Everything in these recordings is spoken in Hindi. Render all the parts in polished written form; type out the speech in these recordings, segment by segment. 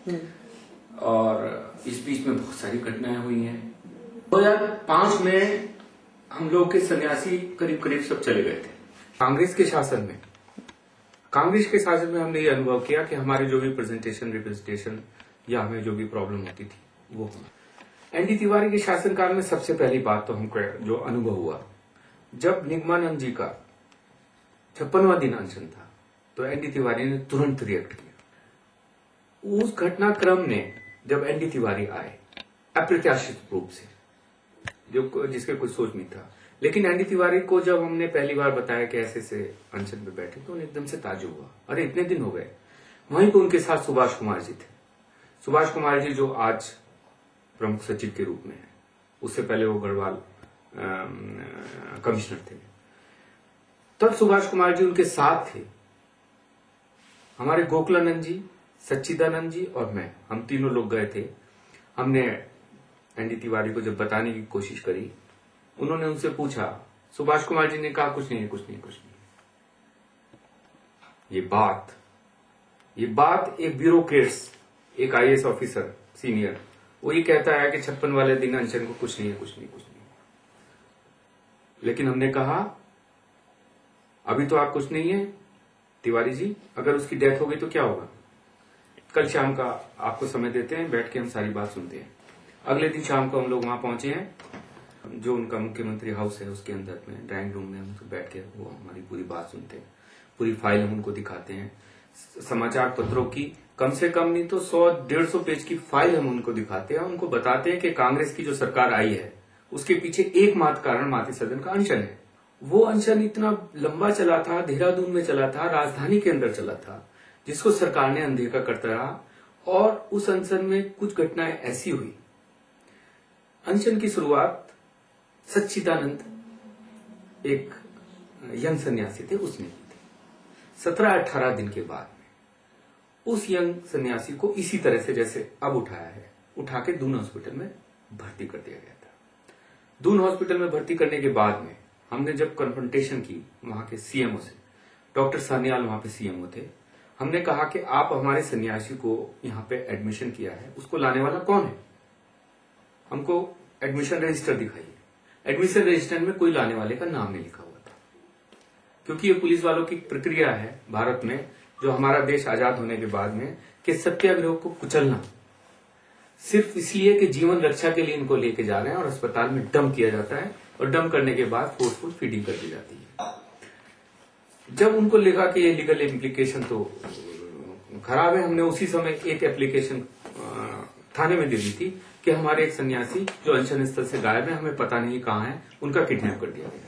और इस बीच में बहुत सारी घटनाएं हुई हैं। 2005 में हम लोग के सन्यासी करीब करीब सब चले गए थे। कांग्रेस के शासन में हमने ये अनुभव किया कि हमारे जो भी रिप्रेजेंटेशन या हमें जो भी प्रॉब्लम होती थी वो एनडी तिवारी के शासनकाल में सबसे पहली बात तो हमको जो अनुभव हुआ, जब निगमानंद जी का 56वां दिन अनशन था तो एनडी तिवारी ने तुरंत रिएक्ट किया। उस घटनाक्रम में जब एनडी तिवारी आए अप्रत्याशित रूप से, जो जिसके कोई सोच नहीं था, लेकिन एनडी तिवारी को जब हमने पहली बार बताया कि ऐसे से अनशन पे बैठे तो उन्हें एकदम से ताज्जुब हुआ, अरे इतने दिन हो गए। वहीं पर उनके साथ सुभाष कुमार जी थे। सुभाष कुमार जी जो आज प्रमुख सचिव के रूप में है, उससे पहले वो गढ़वाल कमिश्नर थे। तब सुभाष कुमार जी उनके साथ थे। हमारे गोकुलानंद जी, सच्चिदानंद जी और मैं, हम तीनों लोग गए थे। हमने एनडी तिवारी को जब बताने की कोशिश करी, उन्होंने उनसे पूछा, सुभाष कुमार जी ने कहा कुछ नहीं। ये बात एक ब्यूरोक्रेट्स, एक आईएएस ऑफिसर सीनियर, वो ये कहता है कि 56 वाले दिन अनशन को कुछ नहीं। लेकिन हमने कहा अभी तो आप कुछ नहीं है तिवारी जी, अगर उसकी डेथ हो गई तो क्या होगा? कल शाम का आपको समय देते हैं, बैठ के हम सारी बात सुनते हैं। अगले दिन शाम को हम लोग वहां पहुंचे हैं, जो उनका मुख्यमंत्री हाउस है उसके अंदर में ड्राइंग रूम में हम बैठ के वो हमारी पूरी बात सुनते हैं। पूरी फाइल हम उनको दिखाते हैं। समाचार पत्रों की कम से कम नहीं तो 100-150 पेज की फाइल हम उनको दिखाते हैं। उनको बताते हैं कि कांग्रेस की जो सरकार आई है उसके पीछे एकमात्र कारण मातृ सदन का अनशन है। वो अनशन इतना लंबा चला था, देहरादून में चला था, राजधानी के अंदर चला था, जिसको सरकार ने अनदेखा करता रहा। और उस अनशन में कुछ घटनाएं ऐसी हुई। अनशन की शुरुआत सच्चिदानंद, एक यंग सन्यासी थे, उसने की थी। 17-18 दिन के बाद में उस यंग सन्यासी को इसी तरह से जैसे अब उठाया है, उठा के दून हॉस्पिटल में भर्ती कर दिया गया था। दून हॉस्पिटल में भर्ती करने के बाद में हमने जब कन्फ्रंटेशन की वहां के सीएमओ से, डॉक्टर सान्याल वहां पे सीएमओ थे, हमने कहा कि आप हमारे सन्यासी को यहाँ पे एडमिशन किया है, उसको लाने वाला कौन है? हमको एडमिशन रजिस्टर दिखाइए। एडमिशन रजिस्टर में कोई लाने वाले का नाम नहीं लिखा हुआ था, क्योंकि ये पुलिस वालों की प्रक्रिया है भारत में, जो हमारा देश आजाद होने के बाद में, कि सत्याग्रह को कुचलना, सिर्फ इसलिए कि जीवन रक्षा के लिए इनको लेके जा रहे हैं और अस्पताल में डंप किया जाता है और डंप करने के बाद फोर्सफुल फीडिंग कर दी जाती है। जब उनको लगा कि ये लीगल इम्प्लीकेशन तो खराब है, हमने उसी समय एक एप्लीकेशन थाने में दे दी थी कि हमारे एक सन्यासी जो अनशन स्थल से गायब है, हमें पता नहीं कहाँ है, उनका किडनैप कर दिया गया।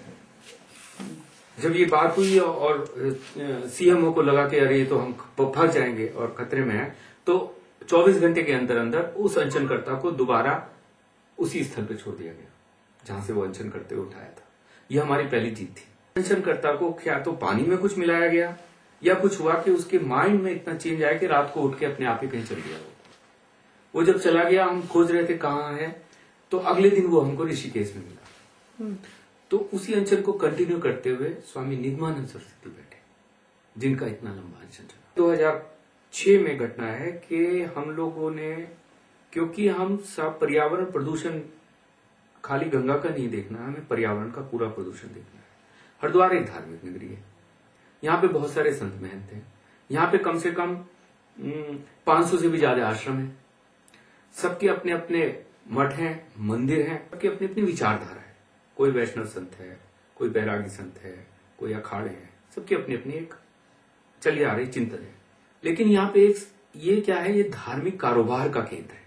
जब ये बात हुई और सीएमओ को लगा कि अरे ये तो हम फंस जाएंगे और खतरे में है, तो 24 घंटे के अंदर अंदर उस अनशनकर्ता को दोबारा उसी स्थल पे छोड़ दिया गया जहां से वो अनशन करते हुए उठाया था। ये हमारी पहली जीत थी। अनशनकर्ता को क्या तो पानी में कुछ मिलाया गया या कुछ हुआ कि उसके माइंड में इतना चेंज आया कि रात को उठ के अपने आप ही कहीं चल गया। वो जब चला गया, हम खोज रहे थे कहाँ है, तो अगले दिन वो हमको ऋषिकेश में मिला। तो उसी अनशन को कंटिन्यू करते हुए स्वामी निगमानंद सरस्वती बैठे, जिनका इतना लंबा अनशन चला। 2006 में घटना है कि हम लोगों ने, क्योंकि हम सब पर्यावरण प्रदूषण खाली गंगा का नहीं देखना है, हमें पर्यावरण का पूरा प्रदूषण देखना है। हरिद्वार एक धार्मिक नगरी है, यहाँ पे बहुत सारे संत महंत हैं, यहाँ पे कम से कम 500 से भी ज्यादा आश्रम है, सबके अपने अपने मठ हैं, मंदिर हैं, सबकी अपनी अपनी विचारधारा है। कोई वैष्णव संत है, कोई बैरागी संत है, कोई अखाड़े हैं, सबकी अपनी अपनी एक चली आ रही चिंतन है। लेकिन यहाँ पे एक ये क्या है, ये धार्मिक कारोबार का केंद्र है,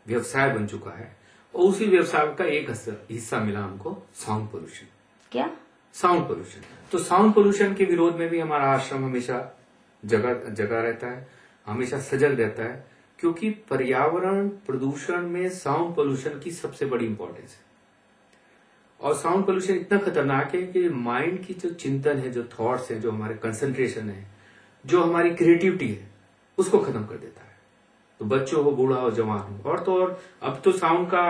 व्यवसाय बन चुका है। और उसी व्यवसाय का एक हिस्सा मिला हमको साउंड पोल्यूशन। क्या? Sound pollution. तो साउंड पोल्यूशन के विरोध में भी हमारा आश्रम हमेशा जगा रहता है, हमेशा सजग रहता है, क्योंकि पर्यावरण प्रदूषण में साउंड पोल्यूशन की सबसे बड़ी इंपॉर्टेंस है। और साउंड पोल्यूशन इतना खतरनाक है कि माइंड की जो चिंतन है, जो थॉट्स है, जो हमारे कंसंट्रेशन है, जो हमारी क्रिएटिविटी है, उसको खत्म कर देता है। तो बच्चों हो, बूढ़ा हो, जवान हो, और तो और अब तो साउंड का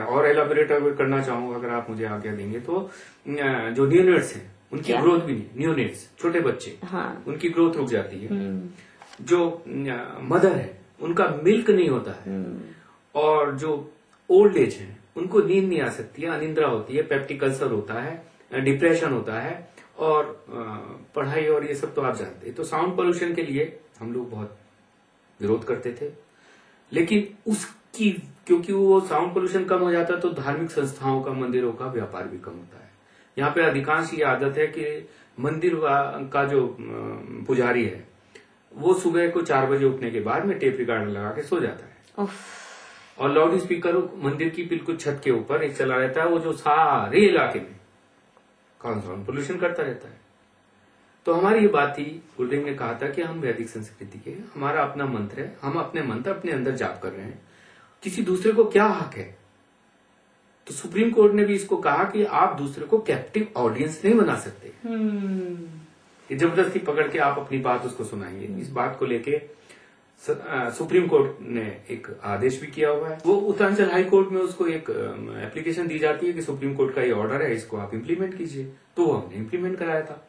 और एलाबोरेट करना चाहूंगा, अगर आप मुझे आज्ञा देंगे, तो जो नियोनेट्स हैं उनकी ग्रोथ भी नहीं, नियोनेट्स छोटे बच्चे, हाँ, उनकी ग्रोथ रुक जाती है। जो मदर है उनका मिल्क नहीं होता है, और जो ओल्ड एज है उनको नींद नहीं आ सकती है, अनिद्रा होती है, पेप्टिक अल्सर होता है, डिप्रेशन होता है, और पढ़ाई और ये सब तो आप जानते हैं। तो साउंड पोल्यूशन के लिए हम लोग बहुत विरोध करते थे, लेकिन उसकी क्योंकि वो साउंड पोल्यूशन कम हो जाता है तो धार्मिक संस्थाओं का, मंदिरों का व्यापार भी कम होता है। यहाँ पे अधिकांश ये आदत है कि मंदिर का जो पुजारी है वो सुबह को 4 बजे उठने के बाद में टेप रिकॉर्डर लगा के सो जाता है, और लाउड स्पीकर मंदिर की बिल्कुल छत के ऊपर एक चला रहता है, वो जो सारे इलाके में साउंड पोल्यूशन करता रहता है। तो हमारी ये बात थी, गुरुदेव ने कहा था कि हम वैदिक संस्कृति के, हमारा अपना मंत्र है, हम अपने मंत्र अपने अंदर जाप कर रहे हैं, किसी दूसरे को क्या हक है। तो सुप्रीम कोर्ट ने भी इसको कहा कि आप दूसरे को कैप्टिव ऑडियंस नहीं बना सकते, जबरदस्ती पकड़ के आप अपनी बात उसको सुनाएंगे। इस बात को लेके सुप्रीम कोर्ट ने एक आदेश भी किया हुआ है। वो उत्तरांचल हाई कोर्ट में उसको एक एप्लीकेशन दी जाती है कि सुप्रीम कोर्ट का ये ऑर्डर है, इसको आप इम्प्लीमेंट कीजिए। तो वो हमने इम्प्लीमेंट कराया था।